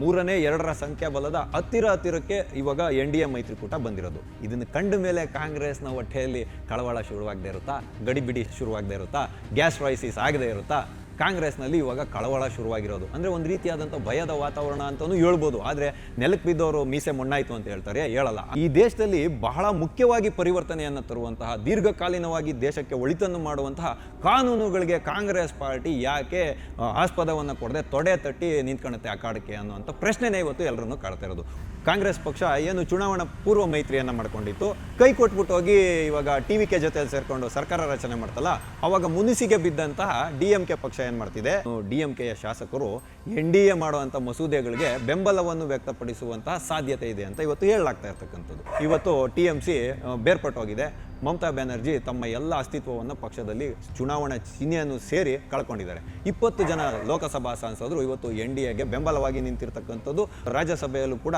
ಮೂರನೇ ಎರಡರ ಸಂಖ್ಯಾಬಲದ ಹತ್ತಿರಕ್ಕೆ ಇವಾಗ NDA ಮೈತ್ರಿಕೂಟ ಬಂದಿರೋದು. ಇದನ್ನು ಕಂಡ ಮೇಲೆ ಕಾಂಗ್ರೆಸ್ನ ಹೊಟ್ಟೆಯಲ್ಲಿ ಕಳವಳ ಶುರುವಾಗದೇ ಇರುತ್ತಾ, ಗಡಿಬಿಡಿ ಶುರುವಾಗದೇ ಇರುತ್ತಾ, ಗ್ಯಾಸ್ ಕ್ರೈಸಿಸ್ ಆಗದೇ ಇರುತ್ತಾ? ಕಾಂಗ್ರೆಸ್ನಲ್ಲಿ ಇವಾಗ ಕಳವಳ ಶುರುವಾಗಿರೋದು ಅಂದರೆ ಒಂದು ರೀತಿಯಾದಂಥ ಭಯದ ವಾತಾವರಣ ಅಂತಲೂ ಹೇಳ್ಬೋದು. ಆದರೆ ನೆಲಕ್ಕೆ ಬಿದ್ದವರು ಮೀಸೆ ಮಣ್ಣಾಯಿತು ಅಂತ ಹೇಳ್ತಾರೆ, ಹೇಳಲ್ಲ. ಈ ದೇಶದಲ್ಲಿ ಬಹಳ ಮುಖ್ಯವಾಗಿ ಪರಿವರ್ತನೆಯನ್ನು ತರುವಂತಹ, ದೀರ್ಘಕಾಲೀನವಾಗಿ ದೇಶಕ್ಕೆ ಒಳಿತನ್ನು ಮಾಡುವಂತಹ ಕಾನೂನುಗಳಿಗೆ ಕಾಂಗ್ರೆಸ್ ಪಾರ್ಟಿ ಯಾಕೆ ಆಸ್ಪದವನ್ನು ಕೊಡದೆ ತೊಡೆ ತಟ್ಟಿ ನಿಂತ್ಕೊಳ್ಳುತ್ತೆ ಅಖಾಡಕ್ಕೆ ಅನ್ನುವಂಥ ಪ್ರಶ್ನೆನೇ ಇವತ್ತು ಎಲ್ಲರನ್ನೂ ಕಾಡ್ತಾ ಇರೋದು. ಕಾಂಗ್ರೆಸ್ ಪಕ್ಷ ಏನು ಚುನಾವಣಾ ಪೂರ್ವ ಮೈತ್ರಿಯನ್ನು ಮಾಡ್ಕೊಂಡಿತ್ತು, ಕೈ ಕೊಟ್ಬಿಟ್ಟು ಹೋಗಿ ಇವಾಗ TVK ಜೊತೆಯಲ್ಲಿ ಸೇರಿಕೊಂಡು ಸರ್ಕಾರ ರಚನೆ ಮಾಡ್ತಲ್ಲ, ಅವಾಗ ಮುನಿಸಿಗೆ ಬಿದ್ದಂತಹ DMK ಪಕ್ಷ ಏನು ಮಾಡ್ತಿದೆ, DMKಯ ಶಾಸಕರು NDA ಮಾಡುವಂಥ ಮಸೂದೆಗಳಿಗೆ ಬೆಂಬಲವನ್ನು ವ್ಯಕ್ತಪಡಿಸುವಂತಹ ಸಾಧ್ಯತೆ ಇದೆ ಅಂತ ಇವತ್ತು ಹೇಳಲಾಗ್ತಾ ಇರ್ತಕ್ಕಂಥದ್ದು. ಇವತ್ತು TMC ಬೇರ್ಪಟ್ಟು ಹೋಗಿದೆ. ಮಮತಾ ಬ್ಯಾನರ್ಜಿ ತಮ್ಮ ಎಲ್ಲ ಅಸ್ತಿತ್ವವನ್ನು ಪಕ್ಷದಲ್ಲಿ ಚುನಾವಣಾ ಚಿಹ್ನೆಯನ್ನು ಸೇರಿ ಕಳ್ಕೊಂಡಿದ್ದಾರೆ. 20 ಜನ ಲೋಕಸಭಾ ಸಂಸದರು ಇವತ್ತು NDAಗೆ ಬೆಂಬಲವಾಗಿ ನಿಂತಿರ್ತಕ್ಕಂಥದ್ದು. ರಾಜ್ಯಸಭೆಯಲ್ಲೂ ಕೂಡ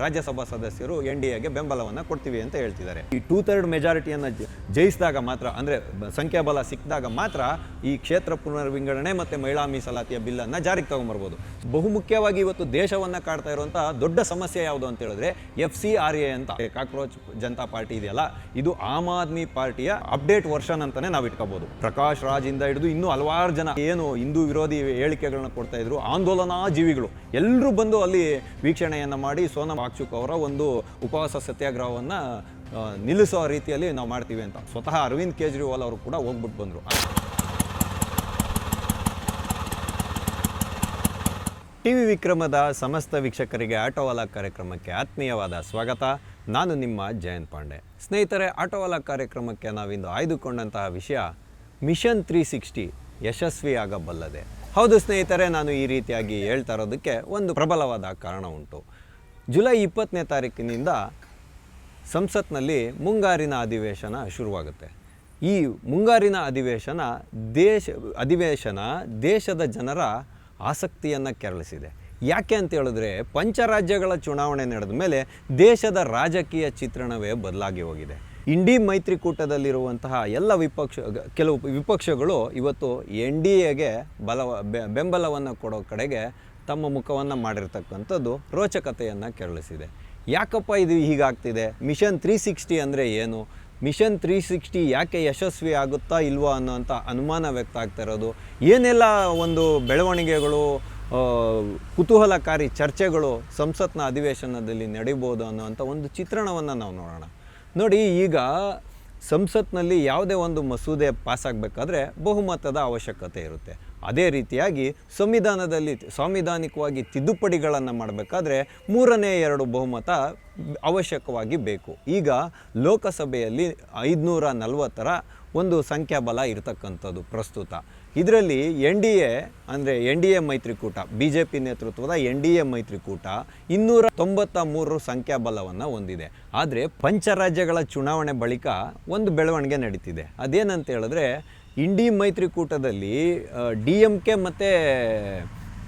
ರಾಜ್ಯಸಭಾ ಸದಸ್ಯರು NDAಗೆ ಬೆಂಬಲವನ್ನು ಕೊಡ್ತೀವಿ ಅಂತ ಹೇಳ್ತಿದ್ದಾರೆ. ಈ 2/3 ಮೆಜಾರಿಟಿಯನ್ನು ಜಯಿಸಿದಾಗ ಮಾತ್ರ, ಅಂದರೆ ಸಂಖ್ಯಾಬಲ ಸಿಕ್ಕಿದಾಗ ಮಾತ್ರ ಈ ಕ್ಷೇತ್ರ ಪುನರ್ವಿಂಗಡಣೆ ಮತ್ತು ಮಹಿಳಾ ಮೀಸಲಾತಿಯ ಬಿಲ್ಲನ್ನು ಜಾರಿಗೆ ತಗೊಂಬರ್ಬೋದು. ಬಹುಮುಖ್ಯವಾಗಿ ಇವತ್ತು ದೇಶವನ್ನು ಕಾಡ್ತಾ ಇರುವಂಥ ದೊಡ್ಡ ಸಮಸ್ಯೆ ಯಾವುದು ಅಂತ ಹೇಳಿದ್ರೆ FCRA ಅಂತ, ಕಾಕ್ರೋಚ್ ಜನತಾ ಪಾರ್ಟಿ ಇದೆಯಲ್ಲ, ಇದು ಆಮ್ ಆದ್ಮಿ ಪಾರ್ಟಿಯ ಅಪ್ಡೇಟ್ ವರ್ಷನ್ ಅಂತಾನೆ ನಾವು ಇಟ್ಕೋಬಹುದು. ಪ್ರಕಾಶ್ ರಾಜ್ ಇಂದ ಹಿಡಿದು ಇನ್ನೂ ಹಲವಾರು ಜನ ಏನು ಹಿಂದೂ ವಿರೋಧಿ ಹೇಳಿಕೆಗಳನ್ನ ಕೊಡ್ತಾ ಇದ್ರು, ಆಂದೋಲನಾ ಜೀವಿಗಳು ಎಲ್ಲರೂ ಬಂದು ಅಲ್ಲಿ ವೀಕ್ಷಣೆಯನ್ನು ಮಾಡಿ ಸೋನಮ್ ವಾಂಗ್ಚುಕ್ ಅವರ ಒಂದು ಉಪವಾಸ ಸತ್ಯಾಗ್ರಹವನ್ನು ನಿಲ್ಲಿಸೋ ರೀತಿಯಲ್ಲಿ ನಾವು ಮಾಡ್ತೀವಿ ಅಂತ ಸ್ವತಃ ಅರವಿಂದ್ ಕೇಜ್ರಿವಾಲ್ ಅವರು ಕೂಡ ಹೋಗ್ಬಿಟ್ಟು ಬಂದರು. TV ವಿಕ್ರಮದ ಸಮಸ್ತ ವೀಕ್ಷಕರಿಗೆ ಆಟೋವಾಲಾ ಕಾರ್ಯಕ್ರಮಕ್ಕೆ ಆತ್ಮೀಯವಾದ ಸ್ವಾಗತ. ನಾನು ನಿಮ್ಮ ಜಯಂತ್ ಪಾಂಡೆ. ಸ್ನೇಹಿತರೆ, ಆಟೋವಾಲಾ ಕಾರ್ಯಕ್ರಮಕ್ಕೆ ನಾವಿಂದು ಆಯ್ದುಕೊಂಡಂತಹ ವಿಷಯ ಮಿಷನ್ 360 ಯಶಸ್ವಿಯಾಗಬಲ್ಲದೆ. ಹೌದು ಸ್ನೇಹಿತರೆ, ನಾನು ಈ ರೀತಿಯಾಗಿ ಹೇಳ್ತಾ ಇರೋದಕ್ಕೆ ಒಂದು ಪ್ರಬಲವಾದ ಕಾರಣ ಉಂಟು. ಜುಲೈ 20ನೇ ತಾರೀಕಿನಿಂದ ಸಂಸತ್ನಲ್ಲಿ ಮುಂಗಾರಿನ ಅಧಿವೇಶನ ಶುರುವಾಗುತ್ತೆ. ಈ ಮುಂಗಾರಿನ ಅಧಿವೇಶನ ದೇಶದ ಜನರ ಆಸಕ್ತಿಯನ್ನು ಕೆರಳಿಸಿದೆ. ಯಾಕೆ ಅಂತ ಹೇಳಿದ್ರೆ, ಪಂಚರಾಜ್ಯಗಳ ಚುನಾವಣೆ ನಡೆದ ಮೇಲೆ ದೇಶದ ರಾಜಕೀಯ ಚಿತ್ರಣವೇ ಬದಲಾಗಿ ಹೋಗಿದೆ. ಇಂಡಿ ಮೈತ್ರಿಕೂಟದಲ್ಲಿರುವಂತಹ ಎಲ್ಲ ಕೆಲವು ವಿಪಕ್ಷಗಳು ಇವತ್ತು NDAಗೆ ಬೆಂಬಲವನ್ನು ಕೊಡೋ ಕಡೆಗೆ ತಮ್ಮ ಮುಖವನ್ನು ಮಾಡಿರ್ತಕ್ಕಂಥದ್ದು ರೋಚಕತೆಯನ್ನು ಕೆರಳಿಸಿದೆ. ಯಾಕಪ್ಪ ಇದು ಹೀಗಾಗ್ತಿದೆ? ಮಿಷನ್ 360 ಅಂದರೆ ಏನು? ಮಿಷನ್ 360 ಯಾಕೆ ಯಶಸ್ವಿ ಆಗುತ್ತಾ ಇಲ್ವಾ ಅನ್ನೋಂಥ ಅನುಮಾನ ವ್ಯಕ್ತ ಆಗ್ತಾ ಇರೋದು, ಏನೆಲ್ಲ ಒಂದು ಬೆಳವಣಿಗೆಗಳು, ಕುತೂಹಲಕಾರಿ ಚರ್ಚೆಗಳು ಸಂಸತ್ನ ಅಧಿವೇಶನದಲ್ಲಿ ನಡೀಬೋದು ಅನ್ನೋಂಥ ಒಂದು ಚಿತ್ರಣವನ್ನು ನಾವು ನೋಡೋಣ. ನೋಡಿ, ಈಗ ಸಂಸತ್ನಲ್ಲಿ ಯಾವುದೇ ಒಂದು ಮಸೂದೆ ಪಾಸಾಗಬೇಕಾದ್ರೆ ಬಹುಮತದ ಅವಶ್ಯಕತೆ ಇರುತ್ತೆ. ಅದೇ ರೀತಿಯಾಗಿ ಸಾಂವಿಧಾನಿಕವಾಗಿ ತಿದ್ದುಪಡಿಗಳನ್ನು ಮಾಡಬೇಕಾದ್ರೆ 3/2 ಬಹುಮತ ಅವಶ್ಯಕವಾಗಿ ಬೇಕು. ಈಗ ಲೋಕಸಭೆಯಲ್ಲಿ 540ರ ಒಂದು ಸಂಖ್ಯಾಬಲ ಇರತಕ್ಕಂಥದ್ದು ಪ್ರಸ್ತುತ. ಇದರಲ್ಲಿ NDA ಮೈತ್ರಿಕೂಟ, BJP ನೇತೃತ್ವದ NDA ಮೈತ್ರಿಕೂಟ 293 ಸಂಖ್ಯಾಬಲವನ್ನು ಹೊಂದಿದೆ. ಆದರೆ ಪಂಚರಾಜ್ಯಗಳ ಚುನಾವಣೆ ಬಳಿಕ ಒಂದು ಬೆಳವಣಿಗೆ ನಡೀತಿದೆ. ಅದೇನಂತ ಹೇಳಿದ್ರೆ, ಇಂಡಿ ಮೈತ್ರಿಕೂಟದಲ್ಲಿ DMK ಮತ್ತು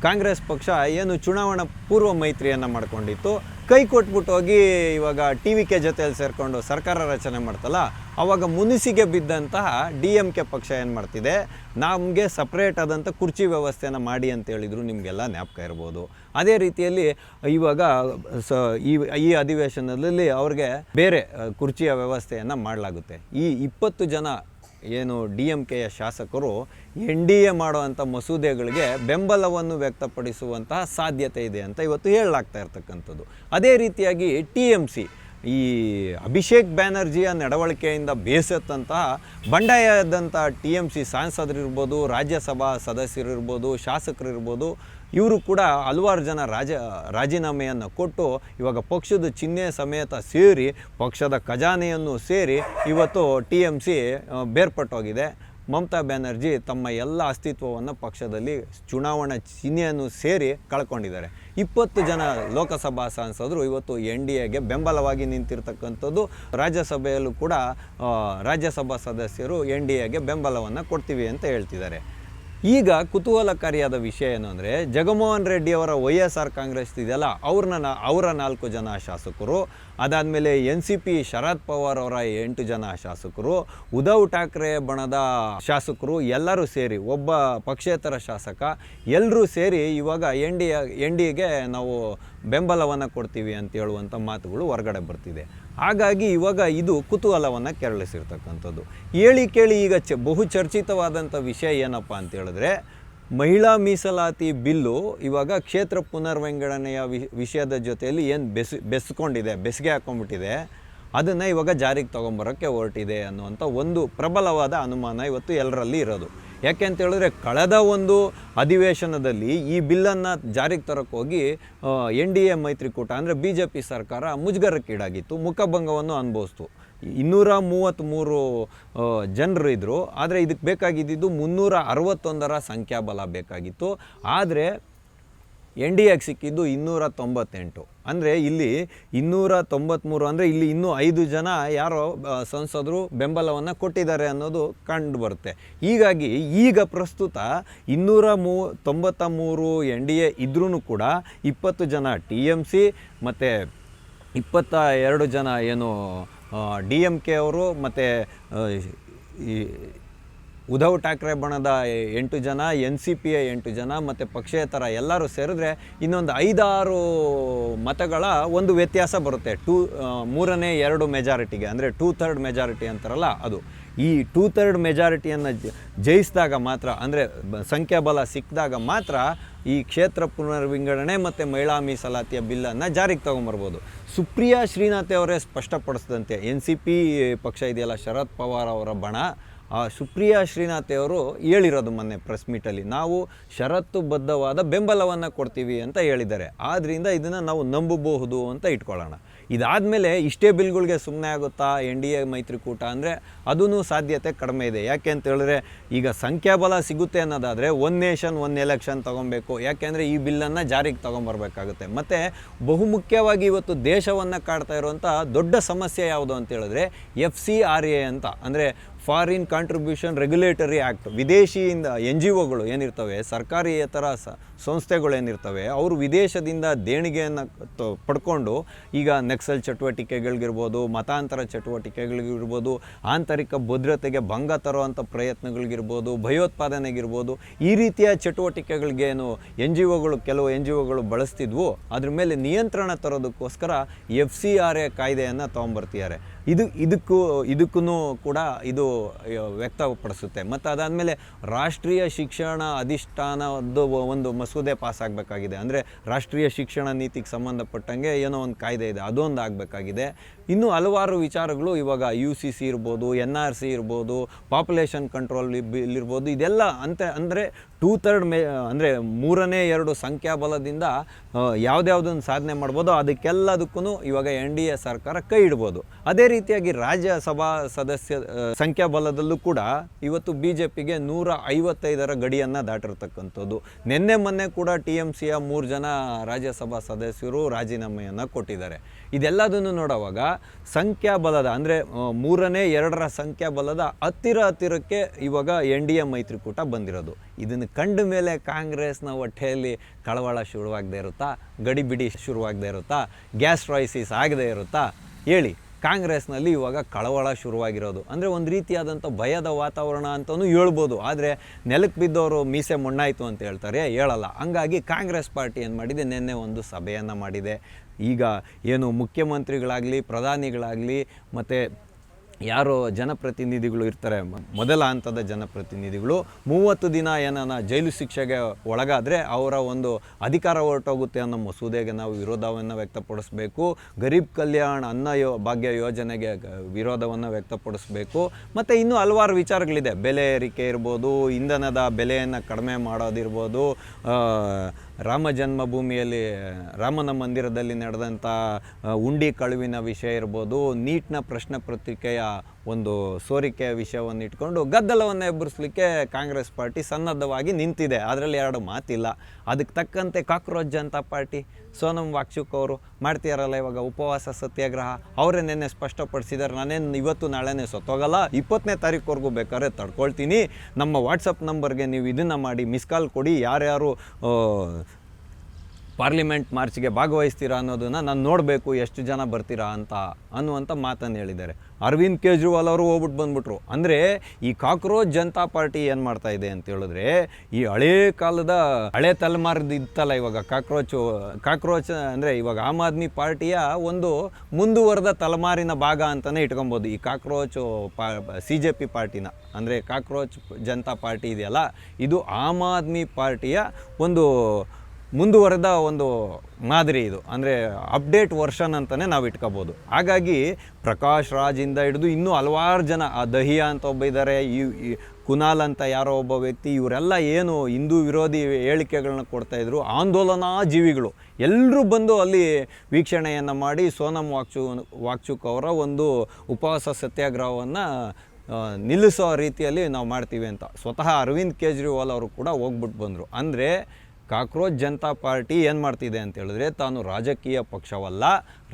ಕಾಂಗ್ರೆಸ್ ಪಕ್ಷ ಏನು ಚುನಾವಣಾ ಪೂರ್ವ ಮೈತ್ರಿಯನ್ನು ಮಾಡ್ಕೊಂಡಿತ್ತು, ಕೈ ಕೊಟ್ಬಿಟ್ಟು ಹೋಗಿ ಇವಾಗ TVK ಜೊತೆಯಲ್ಲಿ ಸೇರಿಕೊಂಡು ಸರ್ಕಾರ ರಚನೆ ಮಾಡ್ತಲ್ಲ, ಆವಾಗ ಮುನಿಸಿಗೆ ಬಿದ್ದಂತಹ DMK ಪಕ್ಷ ಏನು ಮಾಡ್ತಿದೆ, ನಮಗೆ ಸಪ್ರೇಟ್ ಆದಂಥ ಕುರ್ಚಿ ವ್ಯವಸ್ಥೆಯನ್ನು ಮಾಡಿ ಅಂತ ಹೇಳಿದ್ರು, ನಿಮಗೆಲ್ಲ ಜ್ಞಾಪಕ ಇರ್ಬೋದು. ಅದೇ ರೀತಿಯಲ್ಲಿ ಇವಾಗ ಈ ಅಧಿವೇಶನದಲ್ಲಿ ಅವ್ರಿಗೆ ಬೇರೆ ಕುರ್ಚಿಯ ವ್ಯವಸ್ಥೆಯನ್ನು ಮಾಡಲಾಗುತ್ತೆ. ಈ 20 ಜನ ಏನು DMKಯ ಶಾಸಕರು NDA ಮಾಡುವಂಥ ಮಸೂದೆಗಳಿಗೆ ಬೆಂಬಲವನ್ನು ವ್ಯಕ್ತಪಡಿಸುವಂತಹ ಸಾಧ್ಯತೆ ಇದೆ ಅಂತ ಇವತ್ತು ಹೇಳಲಾಗ್ತಾ ಇರ್ತಕ್ಕಂಥದ್ದು. ಅದೇ ರೀತಿಯಾಗಿ TMC, ಈ ಅಭಿಷೇಕ್ ಬ್ಯಾನರ್ಜಿಯ ನಡವಳಿಕೆಯಿಂದ ಬೇಸತ್ತಂತಹ ಬಂಡಾಯದಂಥ TMC ಸಂಸದರಿರ್ಬೋದು, ರಾಜ್ಯಸಭಾ ಸದಸ್ಯರಿರ್ಬೋದು, ಶಾಸಕರಿರ್ಬೋದು, ಇವರು ಕೂಡ ಹಲವಾರು ಜನ ರಾಜೀನಾಮೆಯನ್ನು ಕೊಟ್ಟು ಇವಾಗ ಪಕ್ಷದ ಚಿಹ್ನೆ ಸಮೇತ ಸೇರಿ, ಪಕ್ಷದ ಖಜಾನೆಯನ್ನು ಸೇರಿ ಇವತ್ತು TMC ಬೇರ್ಪಟ್ಟೋಗಿದೆ. ಮಮತಾ ಬ್ಯಾನರ್ಜಿ ತಮ್ಮ ಎಲ್ಲ ಅಸ್ತಿತ್ವವನ್ನು ಪಕ್ಷದಲ್ಲಿ ಚುನಾವಣಾ ಚಿಹ್ನೆಯನ್ನು ಸೇರಿ ಕಳ್ಕೊಂಡಿದ್ದಾರೆ. 20 ಜನ ಲೋಕಸಭಾ ಸಂಸದರು ಇವತ್ತು NDAಗೆ ಬೆಂಬಲವಾಗಿ ನಿಂತಿರ್ತಕ್ಕಂಥದ್ದು. ರಾಜ್ಯಸಭೆಯಲ್ಲೂ ಕೂಡ ರಾಜ್ಯಸಭಾ ಸದಸ್ಯರು NDAಗೆ ಬೆಂಬಲವನ್ನು ಕೊಡ್ತೀವಿ ಅಂತ ಹೇಳ್ತಿದ್ದಾರೆ. ಈಗ ಕುತೂಹಲಕಾರಿಯಾದ ವಿಷಯ ಏನು ಅಂದರೆ, ಜಗನ್ಮೋಹನ್ ರೆಡ್ಡಿ ಅವರ YSR ಕಾಂಗ್ರೆಸ್ ಇದೆಯಲ್ಲ, ಅವರ 4 ಜನ ಶಾಸಕರು, ಅದಾದಮೇಲೆ NCP ಶರದ್ ಪವಾರ್ ಅವರ 8 ಜನ ಶಾಸಕರು, ಉದ್ಧವ್ ಠಾಕ್ರೆ ಬಣದ ಶಾಸಕರು ಎಲ್ಲರೂ ಸೇರಿ, ಒಬ್ಬ ಪಕ್ಷೇತರ ಶಾಸಕ, ಎಲ್ಲರೂ ಸೇರಿ ಇವಾಗ ಎನ್ ಡಿ ಎಗೆ ನಾವು ಬೆಂಬಲವನ್ನು ಕೊಡ್ತೀವಿ ಅಂತ ಹೇಳುವಂಥ ಮಾತುಗಳು ಹೊರಗಡೆ ಬರ್ತಿದೆ. ಹಾಗಾಗಿ ಇವಾಗ ಇದು ಕುತೂಹಲವನ್ನು ಕೆರಳಿಸಿರ್ತಕ್ಕಂಥದ್ದು. ಹೇಳಿ ಕೇಳಿ ಈಗ ಬಹು ಚರ್ಚಿತವಾದಂಥ ವಿಷಯ ಏನಪ್ಪ ಅಂತ ಹೇಳಿದ್ರೆ, ಮಹಿಳಾ ಮೀಸಲಾತಿ ಬಿಲ್ಲು ಇವಾಗ ಕ್ಷೇತ್ರ ಪುನರ್ವಿಂಗಡಣೆಯ ವಿಷಯದ ಜೊತೆಯಲ್ಲಿ ಏನು ಬೆಸುಗೆ ಹಾಕೊಂಡ್ಬಿಟ್ಟಿದೆ, ಅದನ್ನು ಇವಾಗ ಜಾರಿಗೆ ತೊಗೊಂಬರೋಕ್ಕೆ ಹೊರಟಿದೆ ಅನ್ನುವಂಥ ಒಂದು ಪ್ರಬಲವಾದ ಅನುಮಾನ ಇವತ್ತು ಎಲ್ಲರಲ್ಲಿ ಇರೋದು. ಯಾಕೆ ಅಂತ ಹೇಳಿದ್ರೆ, ಕಳೆದ ಒಂದು ಅಧಿವೇಶನದಲ್ಲಿ ಈ ಬಿಲ್ಲನ್ನು ಜಾರಿಗೆ ತರೋಕ್ಕೆ ಹೋಗಿ NDA ಮೈತ್ರಿಕೂಟ ಅಂದರೆ BJP ಸರ್ಕಾರ ಮುಜುಗರಕ್ಕೀಡಾಗಿತ್ತು, ಮುಖಭಂಗವನ್ನು ಅನುಭವಿಸ್ತು. 233 ಜನರು ಇದ್ದರು, ಆದರೆ ಇದಕ್ಕೆ ಬೇಕಾಗಿದ್ದು 361 ಸಂಖ್ಯಾಬಲ ಬೇಕಾಗಿತ್ತು. ಆದರೆ NDAಗೆ ಸಿಕ್ಕಿದ್ದು 298. ಅಂದರೆ ಇಲ್ಲಿ 293 ಅಂದರೆ ಇಲ್ಲಿ ಇನ್ನೂ 5 ಜನ ಯಾರೋ ಸಂಸದರು ಬೆಂಬಲವನ್ನು ಕೊಟ್ಟಿದ್ದಾರೆ ಅನ್ನೋದು ಕಂಡು ಬರುತ್ತೆ. ಹೀಗಾಗಿ ಈಗ ಪ್ರಸ್ತುತ 293 NDA ಇದ್ರೂ ಕೂಡ 20 ಜನ TMC ಮತ್ತು 22 ಜನ ಏನು DMK ಅವರು ಮತ್ತು ಈ ಉದ್ಧವ್ ಠಾಕ್ರೆ ಬಣದ 8 ಜನ, NCPಯ 8 ಜನ ಮತ್ತು ಪಕ್ಷೇತರ ಎಲ್ಲರೂ ಸೇರಿದ್ರೆ ಇನ್ನೊಂದು 5-6 ಮತಗಳ ಒಂದು ವ್ಯತ್ಯಾಸ ಬರುತ್ತೆ. 3/2 ಮೆಜಾರಿಟಿಗೆ, ಅಂದರೆ 2/3 ಮೆಜಾರಿಟಿ ಅಂತಾರಲ್ಲ ಅದು. ಈ 2/3 ಮೆಜಾರಿಟಿಯನ್ನು ಜಯಿಸಿದಾಗ ಮಾತ್ರ, ಅಂದರೆ ಸಂಖ್ಯಾಬಲ ಸಿಕ್ಕಿದಾಗ ಮಾತ್ರ ಈ ಕ್ಷೇತ್ರ ಪುನರ್ವಿಂಗಡಣೆ ಮತ್ತು ಮಹಿಳಾ ಮೀಸಲಾತಿಯ ಬಿಲ್ಲನ್ನು ಜಾರಿಗೆ ತೊಗೊಂಬರ್ಬೋದು. ಸುಪ್ರಿಯಾ ಶ್ರೀನಾಥ್ ಅವರೇ ಸ್ಪಷ್ಟಪಡಿಸಿದಂತೆ, NCP ಪಕ್ಷ ಇದೆಯಲ್ಲ, ಶರದ್ ಪವಾರ್ ಅವರ ಬಣ, ಸುಪ್ರಿಯಾ ಶ್ರೀನಾಥ್ ಅವರು ಹೇಳಿರೋದು ಮೊನ್ನೆ ಪ್ರೆಸ್ ಮೀಟಲ್ಲಿ, ನಾವು ಷರತ್ತುಬದ್ಧವಾದ ಬೆಂಬಲವನ್ನು ಕೊಡ್ತೀವಿ ಅಂತ ಹೇಳಿದ್ದಾರೆ. ಆದ್ದರಿಂದ ಇದನ್ನು ನಾವು ನಂಬಬಹುದು ಅಂತ ಇಟ್ಕೊಳ್ಳೋಣ. ಇದಾದಮೇಲೆ ಇಷ್ಟೇ ಬಿಲ್ಗಳಿಗೆ ಸುಮ್ಮನೆ ಆಗುತ್ತಾ NDA ಮೈತ್ರಿಕೂಟ ಅಂದರೆ ಅದೂ ಸಾಧ್ಯತೆ ಕಡಿಮೆ ಇದೆ. ಯಾಕೆ ಅಂತ ಹೇಳಿದ್ರೆ, ಈಗ ಸಂಖ್ಯಾಬಲ ಸಿಗುತ್ತೆ ಅನ್ನೋದಾದರೆ ಒನ್ ನೇಷನ್ ಒನ್ ಎಲೆಕ್ಷನ್ ತೊಗೊಬೇಕು. ಯಾಕೆಂದರೆ ಈ ಬಿಲ್ಲನ್ನು ಜಾರಿಗೆ ತೊಗೊಂಬರ್ಬೇಕಾಗುತ್ತೆ. ಮತ್ತು ಬಹುಮುಖ್ಯವಾಗಿ ಇವತ್ತು ದೇಶವನ್ನು ಕಾಡ್ತಾ ಇರುವಂಥ ದೊಡ್ಡ ಸಮಸ್ಯೆ ಯಾವುದು ಅಂತ ಹೇಳಿದ್ರೆ FCRA ಅಂತ, ಅಂದರೆ ಫಾರಿನ್ ಕಾಂಟ್ರಿಬ್ಯೂಷನ್ ರೆಗ್ಯುಲೇಟರಿ ಆ್ಯಕ್ಟ್. ವಿದೇಶಿಯಿಂದ NGOಗಳು ಏನಿರ್ತವೆ, ಸರ್ಕಾರಿಯೇತರ ಸಂಸ್ಥೆಗಳು ಏನಿರ್ತವೆ, ಅವರು ವಿದೇಶದಿಂದ ದೇಣಿಗೆಯನ್ನು ಪಡ್ಕೊಂಡು ಈಗ ನಕ್ಸಲ್ ಚಟುವಟಿಕೆಗಳಿಗಿರ್ಬೋದು, ಮತಾಂತರ ಚಟುವಟಿಕೆಗಳಿಗಿರ್ಬೋದು, ಆಂತರಿಕ ಭದ್ರತೆಗೆ ಭಂಗ ತರುವಂಥ ಪ್ರಯತ್ನಗಳಿಗಿರ್ಬೋದು, ಭಯೋತ್ಪಾದನೆಗಿರ್ಬೋದು, ಈ ರೀತಿಯ ಚಟುವಟಿಕೆಗಳಿಗೇನು ಕೆಲವು NGOಗಳು ಬಳಸ್ತಿದ್ವು, ಅದ್ರ ಮೇಲೆ ನಿಯಂತ್ರಣ ತರೋದಕ್ಕೋಸ್ಕರ FCRA ಕಾಯ್ದೆಯನ್ನು ತೊಗೊಂಬರ್ತಿದ್ದಾರೆ. ಇದಕ್ಕೂ ಕೂಡ ಇದು ವ್ಯಕ್ತಪಡಿಸುತ್ತೆ. ಮತ್ತು ಅದಾದಮೇಲೆ ರಾಷ್ಟ್ರೀಯ ಶಿಕ್ಷಣ ಅಧಿಷ್ಠಾನದ್ದು ಒಂದು ಮಸೂದೆ ಪಾಸ್ ಆಗಬೇಕಾಗಿದೆ. ಅಂದರೆ ರಾಷ್ಟ್ರೀಯ ಶಿಕ್ಷಣ ನೀತಿಗೆ ಸಂಬಂಧಪಟ್ಟಂಗೆ ಏನೋ ಒಂದು ಕಾಯ್ದೆ ಇದೆ, ಅದೊಂದು ಆಗಬೇಕಾಗಿದೆ. ಇನ್ನೂ ಹಲವಾರು ವಿಚಾರಗಳು ಇವಾಗ UCC ಇರ್ಬೋದು, NRC ಇರ್ಬೋದು, ಪಾಪ್ಯುಲೇಷನ್ ಕಂಟ್ರೋಲ್ ಬಿಲ್ ಇರ್ಬೋದು, ಇದೆಲ್ಲ ಅಂದರೆ 2/3 ಅಂದರೆ 3/2 ಸಂಖ್ಯಾಬಲದಿಂದ ಯಾವುದ್ಯಾವುದನ್ನು ಸಾಧನೆ ಮಾಡ್ಬೋದು, ಅದಕ್ಕೆಲ್ಲದಕ್ಕೂ ಇವಾಗ NDA ಸರ್ಕಾರ ಕೈ ಇಡ್ಬೋದು. ಅದೇ ರೀತಿಯಾಗಿ ರಾಜ್ಯಸಭಾ ಸದಸ್ಯ ಸಂಖ್ಯಾಬಲದಲ್ಲೂ ಕೂಡ ಇವತ್ತು BJPಗೆ 155 ಗಡಿಯನ್ನು ದಾಟಿರ್ತಕ್ಕಂಥದ್ದು. ಮೊನ್ನೆ ಕೂಡ TMCಯ 3 ಜನ ರಾಜ್ಯಸಭಾ ಸದಸ್ಯರು ರಾಜೀನಾಮೆಯನ್ನು ಕೊಟ್ಟಿದ್ದಾರೆ. ಇದೆಲ್ಲದನ್ನು ನೋಡುವಾಗ ಸಂಖ್ಯಾಬಲದ, ಅಂದರೆ 3/2 ಸಂಖ್ಯಾಬಲದ ಹತ್ತಿರಕ್ಕೆ ಇವಾಗ NDA ಮೈತ್ರಿಕೂಟ ಬಂದಿರೋದು. ಇದನ್ನು ಕಂಡ ಮೇಲೆ ಕಾಂಗ್ರೆಸ್ನ ಹೊಟ್ಟೆಯಲ್ಲಿ ಕಳವಳ ಶುರುವಾಗದೇ ಇರುತ್ತಾ, ಗಡಿಬಿಡಿ ಶುರುವಾಗದೇ ಇರುತ್ತಾ, ಗ್ಯಾಸ್ ಕ್ರೈಸಿಸ್ ಆಗದೇ ಇರುತ್ತಾ ಹೇಳಿ? ಕಾಂಗ್ರೆಸ್ನಲ್ಲಿ ಇವಾಗ ಕಳವಳ ಶುರುವಾಗಿರೋದು ಅಂದರೆ ಒಂದು ರೀತಿಯಾದಂಥ ಭಯದ ವಾತಾವರಣ ಅಂತಲೂ ಹೇಳ್ಬೋದು. ಆದರೆ ನೆಲಕ್ಕೆ ಬಿದ್ದವರು ಮೀಸೆ ಮಣ್ಣಾಯಿತು ಅಂತ ಹೇಳ್ತಾರೆ, ಹೇಳಲ್ಲ. ಹಂಗಾಗಿ ಕಾಂಗ್ರೆಸ್ ಪಾರ್ಟಿ ಏನು ಮಾಡಿದೆ, ನಿನ್ನೆ ಒಂದು ಸಭೆಯನ್ನು ಮಾಡಿದೆ. ಈಗ ಏನು ಮುಖ್ಯಮಂತ್ರಿಗಳಾಗಲಿ, ಪ್ರಧಾನಿಗಳಾಗಲಿ, ಮತ್ತು ಯಾರು ಜನಪ್ರತಿನಿಧಿಗಳು ಇರ್ತಾರೆ, ಮೊದಲ ಹಂತದ ಜನಪ್ರತಿನಿಧಿಗಳು 30 ದಿನ ಏನಾನ ಜೈಲು ಶಿಕ್ಷೆಗೆ ಒಳಗಾದರೆ ಅವರ ಒಂದು ಅಧಿಕಾರ ಹೊರಟೋಗುತ್ತೆ ಅನ್ನೋ ಮಸೂದೆಗೆ ನಾವು ವಿರೋಧವನ್ನು ವ್ಯಕ್ತಪಡಿಸಬೇಕು. ಗರೀಬ್ ಕಲ್ಯಾಣ್ ಅನ್ನ ಭಾಗ್ಯ ಯೋಜನೆಗೆ ವಿರೋಧವನ್ನು ವ್ಯಕ್ತಪಡಿಸಬೇಕು. ಮತ್ತು ಇನ್ನೂ ಹಲವಾರು ವಿಚಾರಗಳಿದೆ. ಬೆಲೆ ಏರಿಕೆ ಇರ್ಬೋದು, ಇಂಧನದ ಬೆಲೆಯನ್ನು ಕಡಿಮೆ ಮಾಡೋದಿರ್ಬೋದು, ರಾಮ ಜನ್ಮಭೂಮಿಯಲ್ಲಿ ರಾಮನ ಮಂದಿರದಲ್ಲಿ ನಡೆದಂಥ ಉಂಡಿ ಕಳುವಿನ ವಿಷಯ ಇರ್ಬೋದು, ನೀಟ್ನ ಪ್ರಶ್ನೆ ಪತ್ರಿಕೆಯ ಒಂದು ಸೋರಿಕೆಯ ವಿಷಯವನ್ನು ಇಟ್ಕೊಂಡು ಗದ್ದಲವನ್ನು ಎಬ್ಬರಿಸಲಿಕ್ಕೆ ಕಾಂಗ್ರೆಸ್ ಪಾರ್ಟಿ ಸನ್ನದ್ಧವಾಗಿ ನಿಂತಿದೆ. ಅದರಲ್ಲಿ ಎರಡು ಮಾತಿಲ್ಲ. ಅದಕ್ಕೆ ತಕ್ಕಂತೆ ಕಾಕ್ರೋಚ್ ಜನತಾ ಪಾರ್ಟಿ ಸೋನಮ್ ವಾಂಗ್ಚುಕ್ ಅವರು ಮಾಡ್ತಿದಾರಲ್ಲ ಇವಾಗ ಉಪವಾಸ ಸತ್ಯಾಗ್ರಹ, ಅವರೇ ನೆನ್ನೆ ಸ್ಪಷ್ಟಪಡಿಸಿದ್ದಾರೆ, ನಾನೇನು ಇವತ್ತು ನಾಳೆನೇ ಸತ್ತೋಗಲ್ಲ, 20ನೇ ತಾರೀಕುವರೆಗೂ ಬೇಕಾದ್ರೆ ತಡ್ಕೊಳ್ತೀನಿ. ನಮ್ಮ ವಾಟ್ಸಪ್ ನಂಬರ್ಗೆ ನೀವು ಇದನ್ನು ಮಾಡಿ ಮಿಸ್ ಕಾಲ್ ಕೊಡಿ, ಯಾರ್ಯಾರು ಪಾರ್ಲಿಮೆಂಟ್ ಮಾರ್ಚ್ಗೆ ಭಾಗವಹಿಸ್ತೀರಾ ಅನ್ನೋದನ್ನು ನಾನು ನೋಡಬೇಕು, ಎಷ್ಟು ಜನ ಬರ್ತೀರಾ ಅನ್ನುವಂಥ ಮಾತನ್ನು ಹೇಳಿದ್ದಾರೆ. ಅರವಿಂದ್ ಕೇಜ್ರಿವಾಲ್ ಅವರು ಹೋಗ್ಬಿಟ್ಟು ಬಂದ್ಬಿಟ್ರು. ಅಂದರೆ ಈ ಕಾಕ್ರೋಚ್ ಜನತಾ ಪಾರ್ಟಿ ಏನು ಮಾಡ್ತಾ ಇದೆ ಅಂತ ಹೇಳಿದ್ರೆ, ಈ ಹಳೇ ಕಾಲದ ಹಳೆ ತಲೆಮಾರಿದ್ದು ಇತ್ತಲ್ಲ ಇವಾಗ ಕಾಕ್ರೋಚ್ ಅಂದರೆ ಇವಾಗ ಆಮ್ ಆದ್ಮಿ ಪಾರ್ಟಿಯ ಒಂದು ಮುಂದುವರೆದ ತಲೆಮಾರಿನ ಭಾಗ ಅಂತಲೇ ಇಟ್ಕೊಬೋದು ಈ ಕಾಕ್ರೋಚ್ CJP ಪಾರ್ಟಿನ. ಅಂದರೆ ಕಾಕ್ರೋಚ್ ಜನತಾ ಪಾರ್ಟಿ ಇದೆಯಲ್ಲ, ಇದು ಆಮ್ ಆದ್ಮಿ ಪಾರ್ಟಿಯ ಒಂದು ಮುಂದುವರೆದ ಒಂದು ಮಾದರಿ ಇದು. ಅಂದರೆ ಅಪ್ಡೇಟ್ ವರ್ಷನ್ ಅಂತಲೇ ನಾವು ಇಟ್ಕೋಬೋದು. ಹಾಗಾಗಿ ಪ್ರಕಾಶ್ ರಾಜಿಂದ ಹಿಡಿದು ಇನ್ನೂ ಹಲವಾರು ಜನ, ಆ ದಹಿಯಾ ಅಂತ ಒಬ್ಬ ಇದ್ದಾರೆ, ಈ ಕುನಾಲ್ ಅಂತ ಯಾರೋ ಒಬ್ಬ ವ್ಯಕ್ತಿ, ಇವರೆಲ್ಲ ಏನು ಹಿಂದೂ ವಿರೋಧಿ ಹೇಳಿಕೆಗಳನ್ನ ಕೊಡ್ತಾಯಿದ್ರು, ಆಂದೋಲನಾ ಜೀವಿಗಳು ಎಲ್ಲರೂ ಬಂದು ಅಲ್ಲಿ ವೀಕ್ಷಣೆಯನ್ನು ಮಾಡಿ ಸೋನಮ್ ವಾಂಗ್ಚುಕ್ ಅವರ ಒಂದು ಉಪವಾಸ ಸತ್ಯಾಗ್ರಹವನ್ನು ನಿಲ್ಲಿಸೋ ರೀತಿಯಲ್ಲಿ ನಾವು ಮಾಡ್ತೀವಿ ಅಂತ ಸ್ವತಃ ಅರವಿಂದ್ ಕೇಜ್ರಿವಾಲ್ ಅವರು ಕೂಡ ಹೋಗ್ಬಿಟ್ಟು ಬಂದರು. ಅಂದರೆ ಕಾಕ್ರೋಚ್ ಜನತಾ ಪಾರ್ಟಿ ಏನು ಮಾಡ್ತಿದೆ ಅಂತ ಹೇಳಿದ್ರೆ, ತಾನು ರಾಜಕೀಯ ಪಕ್ಷವಲ್ಲ,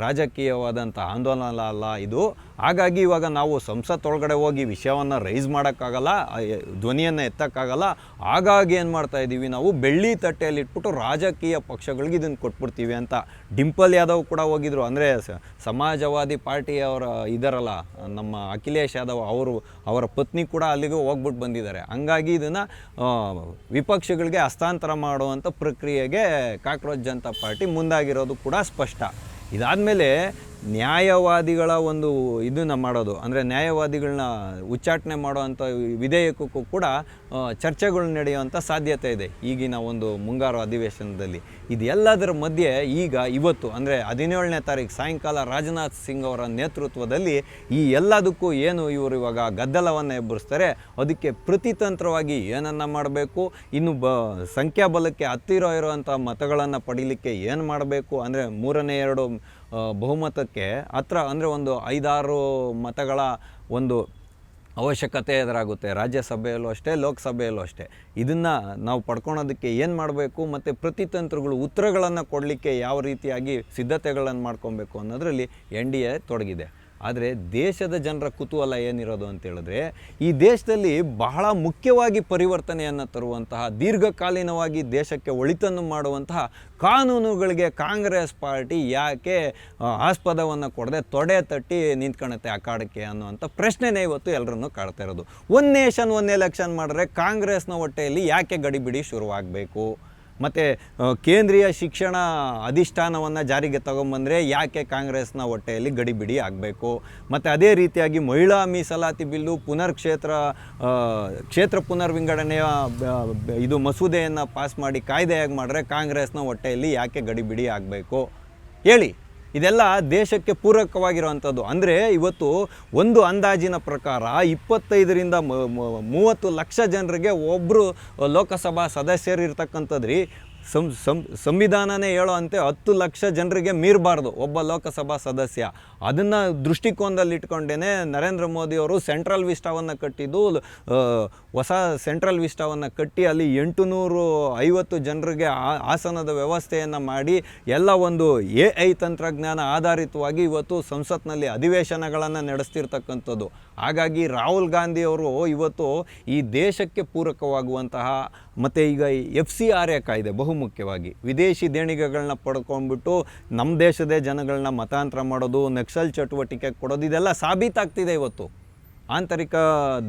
ರಾಜಕೀಯವಾದಂಥ ಆಂದೋಲನ ಅಲ್ಲ ಇದು. ಹಾಗಾಗಿ ಇವಾಗ ನಾವು ಸಂಸತ್ತೊಳಗಡೆ ಹೋಗಿ ವಿಷಯವನ್ನು ರೈಸ್ ಮಾಡೋಕ್ಕಾಗಲ್ಲ, ಧ್ವನಿಯನ್ನು ಎತ್ತಕ್ಕಾಗಲ್ಲ. ಹಾಗಾಗಿ ಏನು ಮಾಡ್ತಾಯಿದ್ದೀವಿ ನಾವು, ಬೆಳ್ಳಿ ತಟ್ಟೆಯಲ್ಲಿ ಇಟ್ಬಿಟ್ಟು ರಾಜಕೀಯ ಪಕ್ಷಗಳಿಗೆ ಇದನ್ನು ಕೊಟ್ಬಿಡ್ತೀವಿ ಅಂತ. ಡಿಂಪಲ್ ಯಾದವ್ ಕೂಡ ಹೋಗಿದ್ರು. ಅಂದರೆ ಸಮಾಜವಾದಿ ಪಾರ್ಟಿಯವರ ಇದಾರಲ್ಲ ನಮ್ಮ ಅಖಿಲೇಶ್ ಯಾದವ್ ಅವರ ಪತ್ನಿ ಕೂಡ ಅಲ್ಲಿಗೆ ಹೋಗ್ಬಿಟ್ಟು ಬಂದಿದ್ದಾರೆ. ಹಂಗಾಗಿ ಇದನ್ನು ವಿಪಕ್ಷಗಳಿಗೆ ಹಸ್ತಾಂತರ ಮಾಡುವಂಥ ಪ್ರಕ್ರಿಯೆಗೆ ಕಾಕ್ರೋಚ್ ಜನತಾ ಪಾರ್ಟಿ ಮುಂದಾಗಿರೋದು ಕೂಡ ಸ್ಪಷ್ಟ. ಇದಾದಮೇಲೆ ನ್ಯಾಯವಾದಿಗಳ ಒಂದು ಇದನ್ನು ಮಾಡೋದು, ಅಂದರೆ ನ್ಯಾಯವಾದಿಗಳನ್ನ ಉಚ್ಚಾಟನೆ ಮಾಡುವಂಥ ವಿಧೇಯಕಕ್ಕೂ ಕೂಡ ಚರ್ಚೆಗಳು ನಡೆಯುವಂಥ ಸಾಧ್ಯತೆ ಇದೆ ಈಗಿನ ಒಂದು ಮುಂಗಾರು ಅಧಿವೇಶನದಲ್ಲಿ. ಇದೆಲ್ಲದರ ಮಧ್ಯೆ ಇವತ್ತು ಅಂದರೆ 17ನೇ ತಾರೀಕು ಸಾಯಂಕಾಲ ರಾಜನಾಥ್ ಸಿಂಗ್ ಅವರ ನೇತೃತ್ವದಲ್ಲಿ ಈ ಎಲ್ಲದಕ್ಕೂ ಏನು ಇವರು ಇವಾಗ ಗದ್ದಲವನ್ನು ಎಬ್ಬರಿಸ್ತಾರೆ, ಅದಕ್ಕೆ ಪ್ರತಿತಂತ್ರವಾಗಿ ಏನನ್ನು ಮಾಡಬೇಕು, ಇನ್ನು ಸಂಖ್ಯಾಬಲಕ್ಕೆ ಹತ್ತಿರ ಇರುವಂಥ ಮತಗಳನ್ನು ಪಡೀಲಿಕ್ಕೆ ಏನು ಮಾಡಬೇಕು, ಅಂದರೆ 3/2 ಬಹುಮತಕ್ಕೆ ಹತ್ರ ಅಂದರೆ ಒಂದು 5-6 ಮತಗಳ ಒಂದು ಅವಶ್ಯಕತೆ ಎದುರಾಗುತ್ತೆ. ರಾಜ್ಯಸಭೆಯಲ್ಲೂ ಅಷ್ಟೇ, ಲೋಕಸಭೆಯಲ್ಲೂ ಅಷ್ಟೇ. ಇದನ್ನು ನಾವು ಪಡ್ಕೊಳೋದಕ್ಕೆ ಏನು ಮಾಡಬೇಕು ಮತ್ತು ಪ್ರತಿತಂತ್ರಗಳು ಉತ್ತರಗಳನ್ನು ಕೊಡಲಿಕ್ಕೆ ಯಾವ ರೀತಿಯಾಗಿ ಸಿದ್ಧತೆಗಳನ್ನು ಮಾಡ್ಕೊಬೇಕು ಅನ್ನೋದರಲ್ಲಿ NDA ತೊಡಗಿದೆ. ಆದರೆ ದೇಶದ ಜನರ ಕುತೂಹಲ ಏನಿರೋದು ಅಂತೇಳಿದ್ರೆ, ಈ ದೇಶದಲ್ಲಿ ಬಹಳ ಮುಖ್ಯವಾಗಿ ಪರಿವರ್ತನೆಯನ್ನು ತರುವಂತಹ, ದೀರ್ಘಕಾಲೀನವಾಗಿ ದೇಶಕ್ಕೆ ಒಳಿತನ್ನು ಮಾಡುವಂತಹ ಕಾನೂನುಗಳಿಗೆ ಕಾಂಗ್ರೆಸ್ ಪಾರ್ಟಿ ಯಾಕೆ ಆಸ್ಪದವನ್ನು ಕೊಡದೆ ತೊಡೆ ತಟ್ಟಿ ನಿಂತ್ಕೊಳುತ್ತೆ ಅಖಾಡಕ್ಕೆ ಅನ್ನುವಂಥ ಪ್ರಶ್ನೆನೇ ಇವತ್ತು ಎಲ್ಲರನ್ನೂ ಕಾಡ್ತಾ ಇರೋದು. ಒನ್ ನೇಷನ್ ಒನ್ ಎಲೆಕ್ಷನ್ ಮಾಡಿದ್ರೆ ಕಾಂಗ್ರೆಸ್ನ ಹೊಟ್ಟೆಯಲ್ಲಿ ಯಾಕೆ ಗಡಿಬಿಡಿ ಶುರುವಾಗಬೇಕು? ಮತ್ತು ಕೇಂದ್ರೀಯ ಶಿಕ್ಷಣ ಅಧಿಷ್ಠಾನವನ್ನು ಜಾರಿಗೆ ತಗೊಂಬಂದರೆ ಯಾಕೆ ಕಾಂಗ್ರೆಸ್ನ ಹೊಟ್ಟೆಯಲ್ಲಿ ಗಡಿಬಿಡಿ ಆಗಬೇಕು? ಮತ್ತು ಅದೇ ರೀತಿಯಾಗಿ ಮಹಿಳಾ ಮೀಸಲಾತಿ ಬಿಲ್ಲು ಕ್ಷೇತ್ರ ಪುನರ್ವಿಂಗಡಣೆಯ ಇದು ಮಸೂದೆಯನ್ನು ಪಾಸ್ ಮಾಡಿ ಕಾಯ್ದೆಯಾಗಿ ಮಾಡಿದ್ರೆ ಕಾಂಗ್ರೆಸ್ನ ಹೊಟ್ಟೆಯಲ್ಲಿ ಯಾಕೆ ಗಡಿಬಿಡಿ ಆಗಬೇಕು ಹೇಳಿ? ಇದೆಲ್ಲ ದೇಶಕ್ಕೆ ಪೂರಕವಾಗಿರುವಂಥದ್ದು. ಅಂದರೆ ಇವತ್ತು ಒಂದು ಅಂದಾಜಿನ ಪ್ರಕಾರ 25ರಿಂದ 30 ಲಕ್ಷ ಜನರಿಗೆ ಒಬ್ಬರು ಲೋಕಸಭಾ ಸದಸ್ಯರು ಇರ್ತಕ್ಕಂಥದ್ದು ರೀ. ಸಂವಿಧಾನನೇ ಹೇಳೋ ಅಂತೆ 10 ಲಕ್ಷ ಜನರಿಗೆ ಮೀರಬಾರ್ದು ಒಬ್ಬ ಲೋಕಸಭಾ ಸದಸ್ಯ. ಅದನ್ನು ದೃಷ್ಟಿಕೋನದಲ್ಲಿ ಇಟ್ಕೊಂಡೇ ನರೇಂದ್ರ ಮೋದಿಯವರು ಸೆಂಟ್ರಲ್ ವಿಸ್ಟಾವನ್ನು ಕಟ್ಟಿದ್ದು, ಹೊಸ ಸೆಂಟ್ರಲ್ ವಿಸ್ಟಾವನ್ನು ಕಟ್ಟಿ ಅಲ್ಲಿ 850 ಜನರಿಗೆ ಆಸನದ ವ್ಯವಸ್ಥೆಯನ್ನು ಮಾಡಿ ಎಲ್ಲ ಒಂದು AI ತಂತ್ರಜ್ಞಾನ ಆಧಾರಿತವಾಗಿ ಇವತ್ತು ಸಂಸತ್ನಲ್ಲಿ ಅಧಿವೇಶನಗಳನ್ನು ನಡೆಸ್ತಿರ್ತಕ್ಕಂಥದ್ದು. ಹಾಗಾಗಿ ರಾಹುಲ್ ಗಾಂಧಿಯವರು ಇವತ್ತು ಈ ದೇಶಕ್ಕೆ ಪೂರಕವಾಗುವಂತಹ ಮತ್ತು ಈಗ FCRA ಕಾಯ್ದೆ ಬಹುಮುಖ್ಯವಾಗಿ ವಿದೇಶಿ ದೇಣಿಗೆಗಳನ್ನ ಪಡ್ಕೊಂಡ್ಬಿಟ್ಟು ನಮ್ಮ ದೇಶದ ಜನಗಳನ್ನ ಮತಾಂತರ ಮಾಡೋದು, ನಕ್ಸಲ್ ಚಟುವಟಿಕೆ ಕೊಡೋದು, ಇದೆಲ್ಲ ಸಾಬೀತಾಗ್ತಿದೆ ಇವತ್ತು. ಆಂತರಿಕ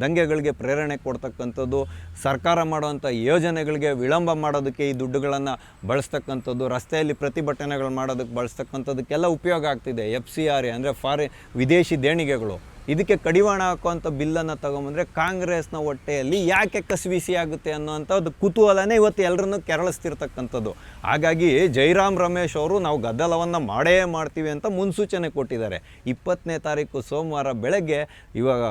ದಂಗೆಗಳಿಗೆ ಪ್ರೇರಣೆ ಕೊಡ್ತಕ್ಕಂಥದ್ದು, ಸರ್ಕಾರ ಮಾಡುವಂಥ ಯೋಜನೆಗಳಿಗೆ ವಿಳಂಬ ಮಾಡೋದಕ್ಕೆ ಈ ದುಡ್ಡುಗಳನ್ನು ಬಳಸ್ತಕ್ಕಂಥದ್ದು, ರಸ್ತೆಯಲ್ಲಿ ಪ್ರತಿಭಟನೆಗಳು ಮಾಡೋದಕ್ಕೆ ಬಳಸ್ತಕ್ಕಂಥದ್ದಕ್ಕೆಲ್ಲ ಉಪಯೋಗ ಆಗ್ತಿದೆ. FCRA ಅಂದರೆ ವಿದೇಶಿ ದೇಣಿಗೆಗಳು. ಇದಕ್ಕೆ ಕಡಿವಾಣ ಹಾಕುವಂಥ ಬಿಲ್ಲನ್ನು ತಗೊಂಬಂದರೆ ಕಾಂಗ್ರೆಸ್ನ ಹೊಟ್ಟೆಯಲ್ಲಿ ಯಾಕೆ ಕಸಿವಿಸಿ ಆಗುತ್ತೆ ಅನ್ನೋವಂಥದ್ದು ಕುತೂಹಲನೇ ಇವತ್ತು ಎಲ್ಲರನ್ನೂ ಕೆರಳಿಸ್ತಿರ್ತಕ್ಕಂಥದ್ದು. ಹಾಗಾಗಿ ಜೈರಾಮ್ ರಮೇಶ್ ಅವರು ನಾವು ಗದ್ದಲವನ್ನು ಮಾಡೇ ಮಾಡ್ತೀವಿ ಅಂತ ಮುನ್ಸೂಚನೆ ಕೊಟ್ಟಿದ್ದಾರೆ. 20ನೇ ತಾರೀಕು ಸೋಮವಾರ ಬೆಳಗ್ಗೆ, ಇವಾಗ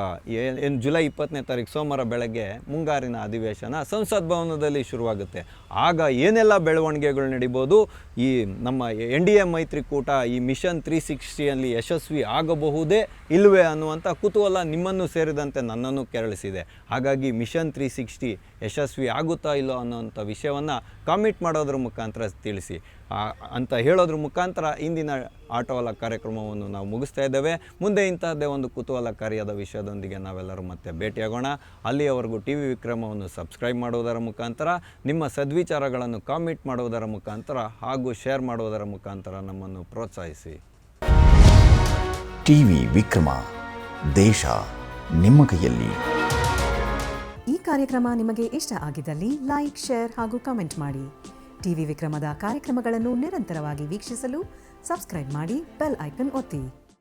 ಏನು ಜುಲೈ 20ನೇ ತಾರೀಕು ಸೋಮವಾರ ಬೆಳಗ್ಗೆ ಮುಂಗಾರಿನ ಅಧಿವೇಶನ ಸಂಸತ್ ಭವನದಲ್ಲಿ ಶುರುವಾಗುತ್ತೆ. ಆಗ ಏನೆಲ್ಲ ಬೆಳವಣಿಗೆಗಳು ನಡಿಬೋದು, ಈ ನಮ್ಮ NDA ಮೈತ್ರಿಕೂಟ ಈ ಮಿಷನ್ 360ಯಲ್ಲಿ ಯಶಸ್ವಿ ಆಗಬಹುದೇ ಇಲ್ಲವೇ ಅನ್ನುವಂಥ ಅನ್ನುವಂಥ ಕುತೂಹಲ ನಿಮ್ಮನ್ನು ಸೇರಿದಂತೆ ನನ್ನನ್ನು ಕೆರಳಿಸಿದೆ. ಹಾಗಾಗಿ ಮಿಷನ್ 360 ಯಶಸ್ವಿ ಆಗುತ್ತಾ ಇಲ್ಲೋ ಅನ್ನೋಂಥ ವಿಷಯವನ್ನು ಕಾಮೆಂಟ್ ಮಾಡೋದ್ರ ಮುಖಾಂತರ ತಿಳಿಸಿ ಅಂತ ಹೇಳೋದ್ರ ಮುಖಾಂತರ ಇಂದಿನ ಆಟೋವಾಲ ಕಾರ್ಯಕ್ರಮವನ್ನು ನಾವು ಮುಗಿಸ್ತಾ ಇದ್ದೇವೆ. ಮುಂದೆ ಇಂತಹದ್ದೇ ಒಂದು ಕುತೂಹಲಕಾರಿಯಾದ ವಿಷಯದೊಂದಿಗೆ ನಾವೆಲ್ಲರೂ ಮತ್ತೆ ಭೇಟಿಯಾಗೋಣ. ಅಲ್ಲಿಯವರೆಗೂ ಟಿ ವಿ ವಿಕ್ರಮವನ್ನು ಸಬ್ಸ್ಕ್ರೈಬ್ ಮಾಡುವುದರ ಮುಖಾಂತರ, ನಿಮ್ಮ ಸದ್ವಿಚಾರಗಳನ್ನು ಕಾಮೆಂಟ್ ಮಾಡುವುದರ ಮುಖಾಂತರ ಹಾಗೂ ಶೇರ್ ಮಾಡುವುದರ ಮುಖಾಂತರ ನಮ್ಮನ್ನು ಪ್ರೋತ್ಸಾಹಿಸಿ. ಟಿವಿ ವಿಕ್ರಮ, ದೇಶ ನಿಮ್ಮ ಕೈಯಲ್ಲಿ. ಈ ಕಾರ್ಯಕ್ರಮ ನಿಮಗೆ ಇಷ್ಟ ಆಗಿದ್ದಲ್ಲಿ ಲೈಕ್, ಶೇರ್ ಹಾಗೂ ಕಮೆಂಟ್ ಮಾಡಿ. ಟಿವಿ ವಿಕ್ರಮದ ಕಾರ್ಯಕ್ರಮಗಳನ್ನು ನಿರಂತರವಾಗಿ ವೀಕ್ಷಿಸಲು ಸಬ್ಸ್ಕ್ರೈಬ್ ಮಾಡಿ, ಬೆಲ್ ಐಕನ್ ಒತ್ತಿ.